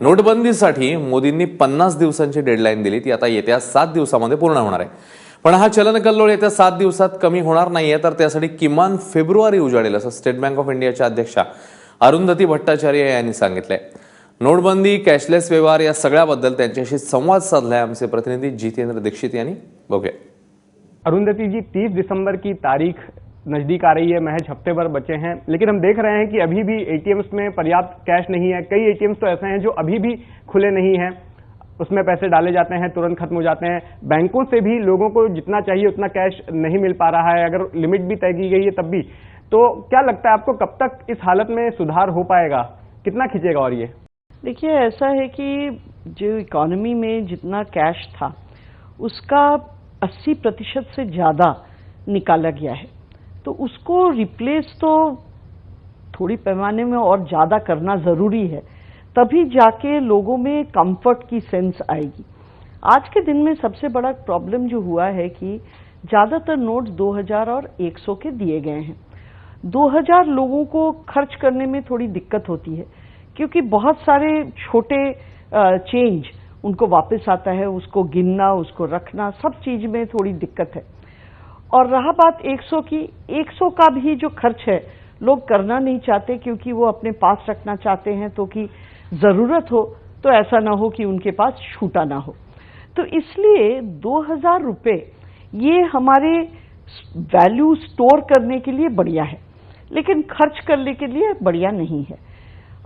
नोटबंदीसाठी मोदींनी 50 दिवसांची डेडलाईन दिली, ती आता येत्या 7 दिवसांमध्ये पूर्ण होणार आहे. पण हा चलनकल्लोळ येत्या 7 दिवसात कमी होणार नाहीये, तर त्यासाठी किमान फेब्रुवारी उजाडेल असं स्टेट बँक ऑफ इंडियाच्या अध्यक्षा अरुंधती भट्टाचार्य यांनी सांगितलंय. नोटबंदी, कॅशलेस व्यवहार या सगळ्याबद्दल त्यांच्याशी संवाद साधलाय आमचे प्रतिनिधी जितेंद्र दीक्षित यांनी. बघूया. अरुंधति जी, 30 दिसंबर की तारीख नजदीक आ रही है, महज हफ्ते भर बचे हैं, लेकिन हम देख रहे हैं कि अभी भी एटीएम्स में पर्याप्त कैश नहीं है. कई एटीएम्स तो ऐसे हैं जो अभी भी खुले नहीं हैं, उसमें पैसे डाले जाते हैं, तुरंत खत्म हो जाते हैं. बैंकों से भी लोगों को जितना चाहिए उतना कैश नहीं मिल पा रहा है, अगर लिमिट भी तय की गई है तब भी. तो क्या लगता है आपको, कब तक इस हालत में सुधार हो पाएगा, कितना खींचेगा? और ये देखिए, ऐसा है कि जो इकोनॉमी में जितना कैश था उसका 80% से ज़्यादा निकाला गया है, तो उसको रिप्लेस तो थोड़ी पैमाने में और ज़्यादा करना ज़रूरी है, तभी जाके लोगों में कंफर्ट की सेंस आएगी. आज के दिन में सबसे बड़ा प्रॉब्लम जो हुआ है कि ज़्यादातर नोट्स 2000 और 100 के दिए गए हैं. 2000 लोगों को खर्च करने में थोड़ी दिक्कत होती है, क्योंकि बहुत सारे छोटे चेंज उनको वापस आता है, उसको गिनना, उसको रखना, सब चीज में थोड़ी दिक्कत है. और रहा बात 100 की, 100 का भी जो खर्च है लोग करना नहीं चाहते, क्योंकि वो अपने पास रखना चाहते हैं, तो कि जरूरत हो तो ऐसा ना हो कि उनके पास छूटा ना हो. तो इसलिए 2000 रुपये ये हमारे वैल्यू स्टोर करने के लिए बढ़िया है, लेकिन खर्च करने के लिए बढ़िया नहीं है.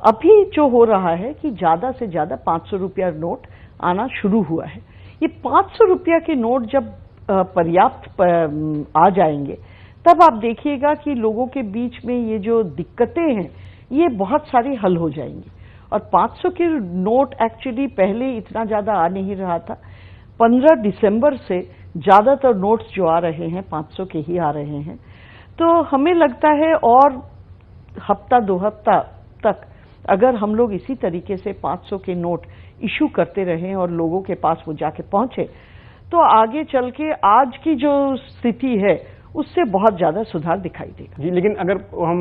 अभी जो हो रहा है कि ज्यादा से ज्यादा 500 रुपया नोट आना शुरू हुआ है. ये 500 रुपया के नोट जब पर्याप्त आ जाएंगे, तब आप देखिएगा कि लोगों के बीच में ये जो दिक्कतें हैं ये बहुत सारी हल हो जाएंगी. और 500 के नोट एक्चुअली पहले इतना ज्यादा आ नहीं रहा था. 15 दिसंबर से ज्यादातर नोट्स जो आ रहे हैं 500 के ही आ रहे हैं. तो हमें लगता है और हफ्ता 2 हफ्ता तक अगर हम लोग इसी तरीके से 500 के नोट इशू करते रहें और लोगों के पास वो जाके पहुंचे, तो आगे चल के आज की जो स्थिति है उससे बहुत ज्यादा सुधार दिखाई देगा. जी, लेकिन अगर हम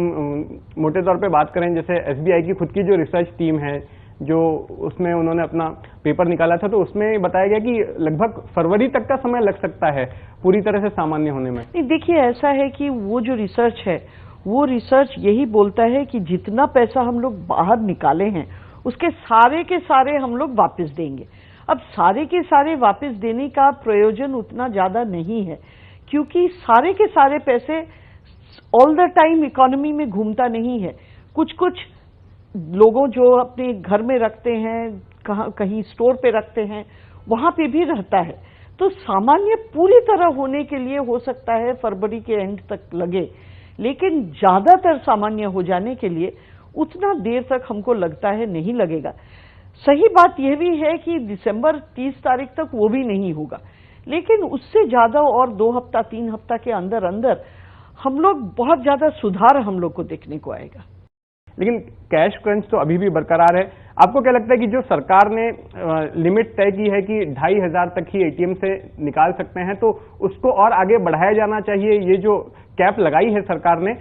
मोटे तौर पे बात करें, जैसे एसबीआई की खुद की जो रिसर्च टीम है, जो उसमें उन्होंने अपना पेपर निकाला था, तो उसमें बताया गया कि लगभग फरवरी तक का समय लग सकता है पूरी तरह से सामान्य होने में. देखिए, ऐसा है कि वो जो रिसर्च है, वो रिसर्च यही बोलता है कि जितना पैसा हम लोग बाहर निकाले हैं उसके सारे के सारे हम लोग वापस देंगे. अब सारे के सारे वापस देने का प्रयोजन उतना ज्यादा नहीं है, क्योंकि सारे के सारे पैसे ऑल द टाइम इकोनॉमी में घूमता नहीं है. कुछ कुछ लोगों जो अपने घर में रखते हैं, कहीं स्टोर पे रखते हैं, वहां पे भी रहता है. तो सामान्य पूरी तरह होने के लिए हो सकता है फरवरी के एंड तक लगे, लेकिन ज्यादातर सामान्य हो जाने के लिए उतना देर तक हमको लगता है नहीं लगेगा. सही बात यह भी है कि दिसंबर 30 तारीख तक वो भी नहीं होगा, लेकिन उससे ज्यादा और 2 हफ्ता 3 हफ्ता के अंदर अंदर हम लोग बहुत ज्यादा सुधार हम लोग को देखने को आएगा. लेकिन कैश क्रंच तो अभी भी बरकरार है. आपको क्या लगता है कि जो सरकार ने लिमिट तय की है कि 2500 तक ही एटीएम से निकाल सकते हैं, तो उसको और आगे बढ़ाया जाना चाहिए? ये जो कैप लगाई है सरकार ने,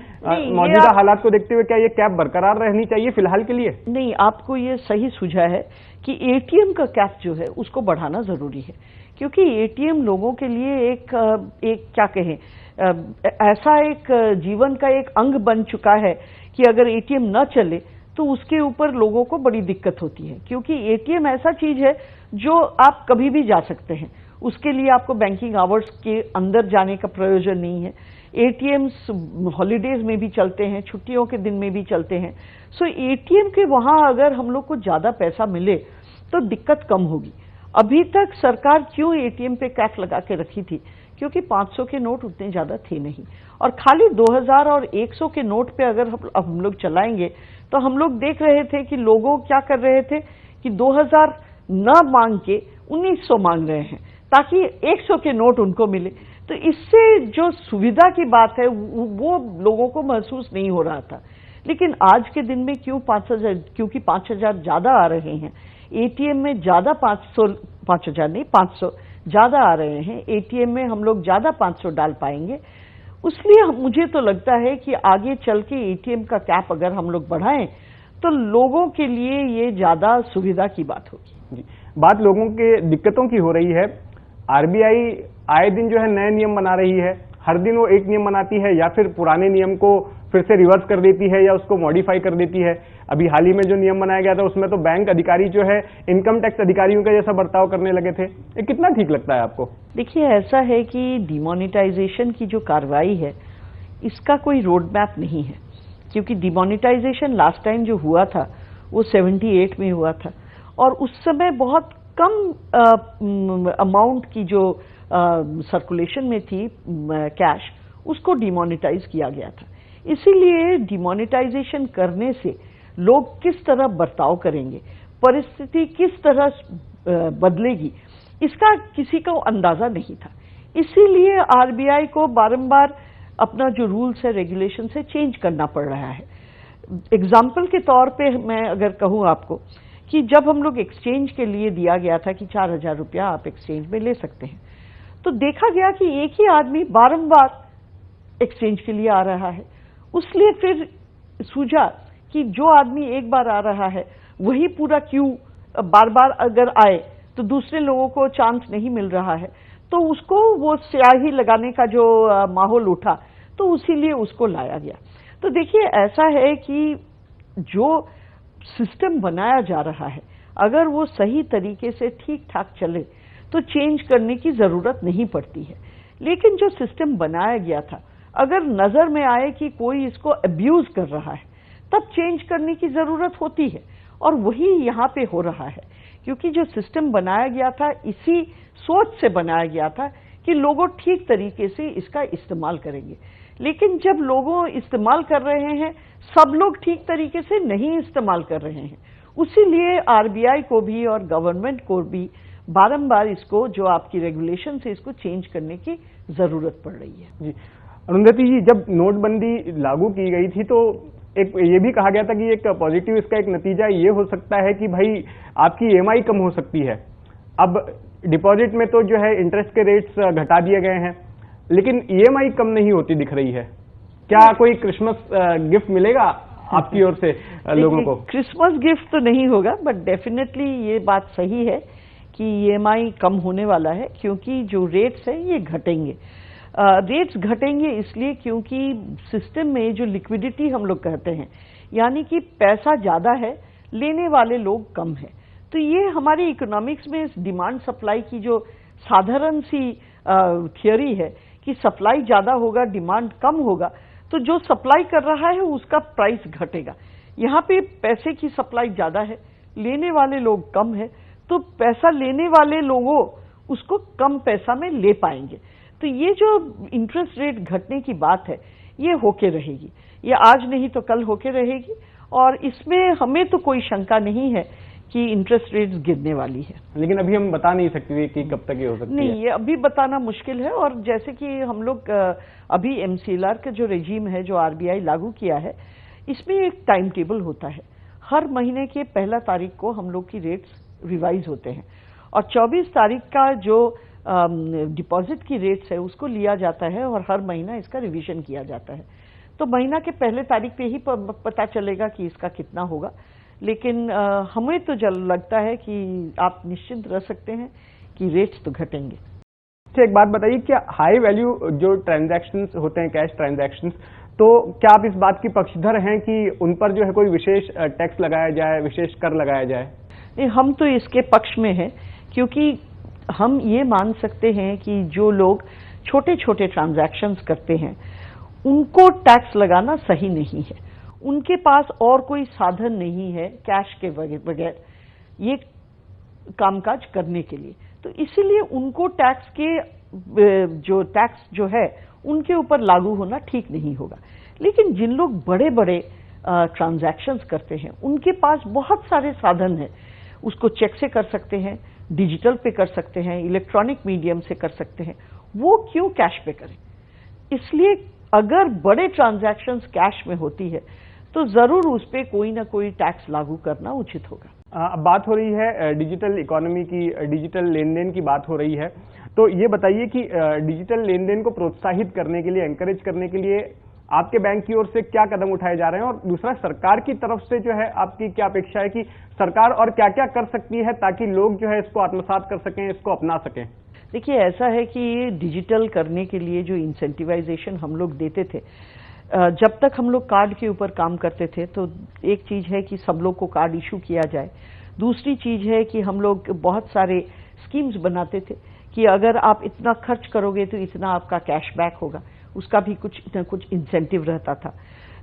मौजूदा हालात को देखते हुए क्या ये कैप बरकरार रहनी चाहिए फिलहाल के लिए? नहीं, आपको ये सही सुझा है कि एटीएम का कैप जो है उसको बढ़ाना जरूरी है, क्योंकि एटीएम लोगों के लिए एक क्या कहें, ऐसा एक जीवन का एक अंग बन चुका है कि अगर एटीएम न चले तो उसके ऊपर लोगों को बड़ी दिक्कत होती है. क्योंकि एटीएम ऐसा चीज है जो आप कभी भी जा सकते हैं, उसके लिए आपको बैंकिंग आवर्स के अंदर जाने का प्रयोजन नहीं है. एटीएम्स हॉलीडेज में भी चलते हैं, छुट्टियों के दिन में भी चलते हैं. सो एटीएम के वहां अगर हम लोग को ज्यादा पैसा मिले तो दिक्कत कम होगी. अभी तक सरकार क्यों एटीएम पे कैप लगा के रखी थी? क्योंकि 500 के नोट उतने ज्यादा थे नहीं, और खाली 2000 और 100 के नोट पे अगर हम लोग चलाएंगे तो हम लोग देख रहे थे कि लोगों क्या कर रहे थे कि 2000 न मांग के 1900 मांग रहे हैं ताकि 100 के नोट उनको मिले. तो इससे जो सुविधा की बात है वो लोगों को महसूस नहीं हो रहा था. लेकिन आज के दिन में क्यों 5000, क्योंकि 5000 ज्यादा आ रहे हैं एटीएम में, ज्यादा 5000 नहीं 500 ज्यादा आ रहे हैं एटीएम में, हम लोग ज्यादा 500 डाल पाएंगे. इसलिए मुझे तो लगता है कि आगे चल के एटीएम का कैप अगर हम लोग बढ़ाएं तो लोगों के लिए ये ज्यादा सुविधा की बात होगी। जी, बात लोगों के दिक्कतों की हो रही है। आरबीआई आए दिन जो है नए नियम बना रही है, हर दिन वो एक नियम बनाती है या फिर पुराने नियम को फिर से रिवर्स कर देती है या उसको मॉडिफाई कर देती है। अभी हाल ही में जो नियम बनाया गया था उसमें तो बैंक अधिकारी जो है इनकम टैक्स अधिकारियों का जैसा बर्ताव करने लगे थे। ये कितना ठीक लगता है आपको? देखिए, ऐसा है कि डिमोनेटाइजेशन की जो कार्रवाई है इसका कोई रोड मैप नहीं है, क्योंकि डिमोनेटाइजेशन लास्ट टाइम जो हुआ था वो 78 में हुआ था और उस समय बहुत कम अमाउंट की जो सर्कुलेशन में थी कैश, उसको डिमोनेटाइज किया गया था। इसीलिए डिमोनेटाइजेशन करने से लोग किस तरह बर्ताव करेंगे, परिस्थिति किस तरह बदलेगी, इसका किसी को अंदाजा नहीं था। इसीलिए आरबीआई को बारंबार अपना जो रूल्स है, रेगुलेशन से चेंज करना पड़ रहा है। एग्जाम्पल के तौर पे मैं अगर कहूं आपको कि जब हम लोग एक्सचेंज के लिए दिया गया था कि 4,000 रुपया आप एक्सचेंज में ले सकते हैं, तो देखा गया कि एक ही आदमी बारंबार एक्सचेंज के लिए आ रहा है। उसलिए फिर सूझा कि जो आदमी एक बार आ रहा है वही पूरा क्यू बार बार अगर आए तो दूसरे लोगों को चांस नहीं मिल रहा है, तो उसको वो स्याही लगाने का जो माहौल उठा, तो इसीलिए उसको लाया गया। तो देखिए, ऐसा है कि जो सिस्टम बनाया जा रहा है अगर वो सही तरीके से ठीक ठाक चले तो चेंज करने की जरूरत नहीं पड़ती है। लेकिन जो सिस्टम बनाया गया था, अगर नजर में आए कि कोई इसको अब्यूज कर रहा है, तब चेंज करने की जरूरत होती है। और वही यहाँ पे हो रहा है, क्योंकि जो सिस्टम बनाया गया था इसी सोच से बनाया गया था कि लोगों ठीक तरीके से इसका इस्तेमाल करेंगे। लेकिन जब लोगों इस्तेमाल कर रहे हैं, सब लोग ठीक तरीके से नहीं इस्तेमाल कर रहे हैं। उसीलिए आरबीआई को भी और गवर्नमेंट को भी बारंबार इसको, जो आपकी रेगुलेशन से, इसको चेंज करने की जरूरत पड़ रही है। जी, अरुंधति जी, जब नोटबंदी लागू की गई थी तो एक ये भी कहा गया था कि एक पॉजिटिव इसका एक नतीजा ये हो सकता है कि भाई आपकी ईएमआई कम हो सकती है। अब डिपॉजिट में तो जो है इंटरेस्ट के रेट्स घटा दिए गए हैं, लेकिन ईएमआई कम नहीं होती दिख रही है। क्या कोई क्रिसमस गिफ्ट मिलेगा आपकी ओर से लोगों को? क्रिसमस गिफ्ट तो नहीं होगा, बट डेफिनेटली ये बात सही है कि ईएमआई कम होने वाला है, क्योंकि जो रेट्स हैं ये घटेंगे। रेट्स घटेंगे इसलिए क्योंकि सिस्टम में जो लिक्विडिटी हम लोग कहते हैं, यानी कि पैसा ज्यादा है, लेने वाले लोग कम है। तो ये हमारी इकोनॉमिक्स में इस डिमांड सप्लाई की जो साधारण सी थियोरी है कि सप्लाई ज्यादा होगा, डिमांड कम होगा, तो जो सप्लाई कर रहा है उसका प्राइस घटेगा। यहाँ पे पैसे की सप्लाई ज्यादा है, लेने वाले लोग कम है, तो पैसा लेने वाले लोगों उसको कम पैसा में ले पाएंगे। तो ये जो इंटरेस्ट रेट घटने की बात है ये होके रहेगी, ये आज नहीं तो कल होके रहेगी, और इसमें हमें तो कोई शंका नहीं है कि इंटरेस्ट रेट्स गिरने वाली है। लेकिन अभी हम बता नहीं सकते कि कब तक ये हो सकती है। नहीं, ये अभी बताना मुश्किल है। और जैसे कि हम लोग अभी एमसीएलआर का जो रेजीम है, जो आरबीआई लागू किया है, इसमें एक टाइम टेबल होता है। हर महीने के 1 तारीख को हम लोग की रेट्स रिवाइज होते हैं और 24 तारीख का जो डिपॉजिट की रेट्स है उसको लिया जाता है और हर महीना इसका रिवीजन किया जाता है। तो महीना के 1 तारीख पे ही पता चलेगा कि इसका कितना होगा। लेकिन हमें तो लगता है कि आप निश्चिंत रह सकते हैं कि रेट्स तो घटेंगे। अच्छा, एक बात बताइए, क्या हाई वैल्यू जो ट्रांजैक्शंस होते हैं, कैश ट्रांजैक्शंस, तो क्या आप इस बात की पक्षधर हैं कि उन पर जो है कोई विशेष टैक्स लगाया जाए, विशेष कर लगाया जाए? नहीं, हम तो इसके पक्ष में हैं, क्योंकि हम ये मान सकते हैं कि जो लोग छोटे छोटे ट्रांजैक्शंस करते हैं उनको टैक्स लगाना सही नहीं है। उनके पास और कोई साधन नहीं है कैश के बगैर ये कामकाज करने के लिए, तो इसीलिए उनको टैक्स जो है उनके ऊपर लागू होना ठीक नहीं होगा। लेकिन जिन लोग बड़े बड़े ट्रांजैक्शंस करते हैं उनके पास बहुत सारे साधन हैं, उसको चेक से कर सकते हैं, डिजिटल पे कर सकते हैं, इलेक्ट्रॉनिक मीडियम से कर सकते हैं, वो क्यों कैश पे करें? इसलिए अगर बड़े ट्रांजैक्शंस कैश में होती है तो जरूर उस पे कोई ना कोई टैक्स लागू करना उचित होगा। अब बात हो रही है डिजिटल इकोनॉमी की, डिजिटल लेन देन की बात हो रही है, तो ये बताइए कि डिजिटल लेन देन को प्रोत्साहित करने के लिए, एनकरेज करने के लिए आपके बैंक की ओर से क्या कदम उठाए जा रहे हैं, और दूसरा सरकार की तरफ से जो है आपकी क्या अपेक्षा है कि सरकार और क्या क्या कर सकती है ताकि लोग जो है इसको आत्मसात कर सकें, इसको अपना सकें? देखिए, ऐसा है कि डिजिटल करने के लिए जो इंसेंटिवाइजेशन हम लोग देते थे, जब तक हम लोग कार्ड के ऊपर काम करते थे, तो एक चीज है कि सब लोग को कार्ड इशू किया जाए। दूसरी चीज है कि हम लोग बहुत सारे स्कीम्स बनाते थे कि अगर आप इतना खर्च करोगे तो इतना आपका कैशबैक होगा, उसका भी कुछ न कुछ इंसेंटिव रहता था।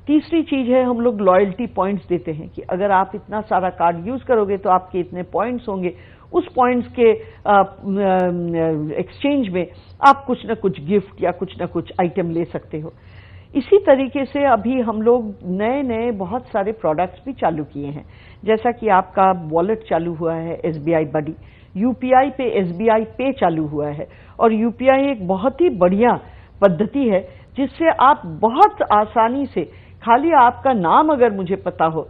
तीसरी चीज है, हम लोग लॉयल्टी पॉइंट्स देते हैं कि अगर आप इतना सारा कार्ड यूज करोगे तो आपके इतने पॉइंट्स होंगे, उस पॉइंट्स के एक्सचेंज में आप कुछ न कुछ गिफ्ट या कुछ न कुछ आइटम ले सकते हो। इसी तरीके से अभी हम लोग नए नए बहुत सारे प्रोडक्ट्स भी चालू किए हैं, जैसा कि आपका वॉलेट चालू हुआ है SBI बडी, यूपीआई पे SBI पे चालू हुआ है, और यूपीआई एक बहुत ही बढ़िया पद्धति है जिससे आप बहुत आसानी से, खाली आपका नाम अगर मुझे पता हो,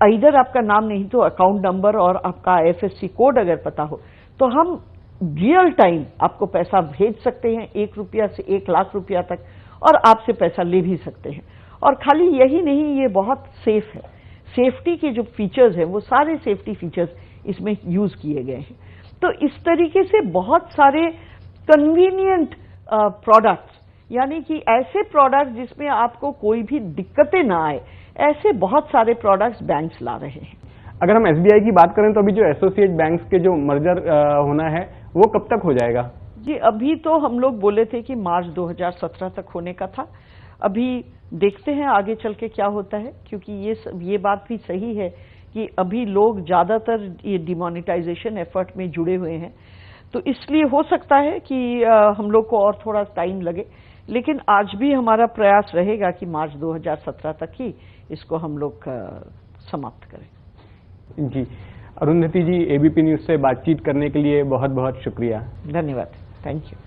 इधर आपका नाम नहीं तो अकाउंट नंबर और आपका IFSC कोड अगर पता हो, तो हम रियल टाइम आपको पैसा भेज सकते हैं, 1 रुपया से 1 लाख रुपया तक, और आपसे पैसा ले भी सकते हैं। और खाली यही नहीं, ये बहुत सेफ है। सेफ्टी के जो फीचर्स हैं वो सारे सेफ्टी फीचर्स इसमें यूज किए गए हैं। तो इस तरीके से बहुत सारे कन्वीनियंट प्रोडक्ट्स, यानी कि ऐसे प्रोडक्ट जिसमें आपको कोई भी दिक्कतें ना आए, ऐसे बहुत सारे प्रोडक्ट्स बैंक्स ला रहे हैं। अगर हम SBI की बात करें तो अभी जो एसोसिएट बैंक्स के जो मर्जर होना है वो कब तक हो जाएगा? जी, अभी तो हम लोग बोले थे कि मार्च 2017 तक होने का था। अभी देखते हैं आगे चल के क्या होता है, क्योंकि ये बात भी सही है कि अभी लोग ज्यादातर ये डिमोनेटाइजेशन एफर्ट में जुड़े हुए हैं, तो इसलिए हो सकता है कि हम लोग को और थोड़ा टाइम लगे, लेकिन आज भी हमारा प्रयास रहेगा कि मार्च 2017 तक ही इसको हम लोग समाप्त करें। जी, अरुंधति जी, ABP न्यूज से बातचीत करने के लिए बहुत बहुत शुक्रिया। धन्यवाद, थैंक यू।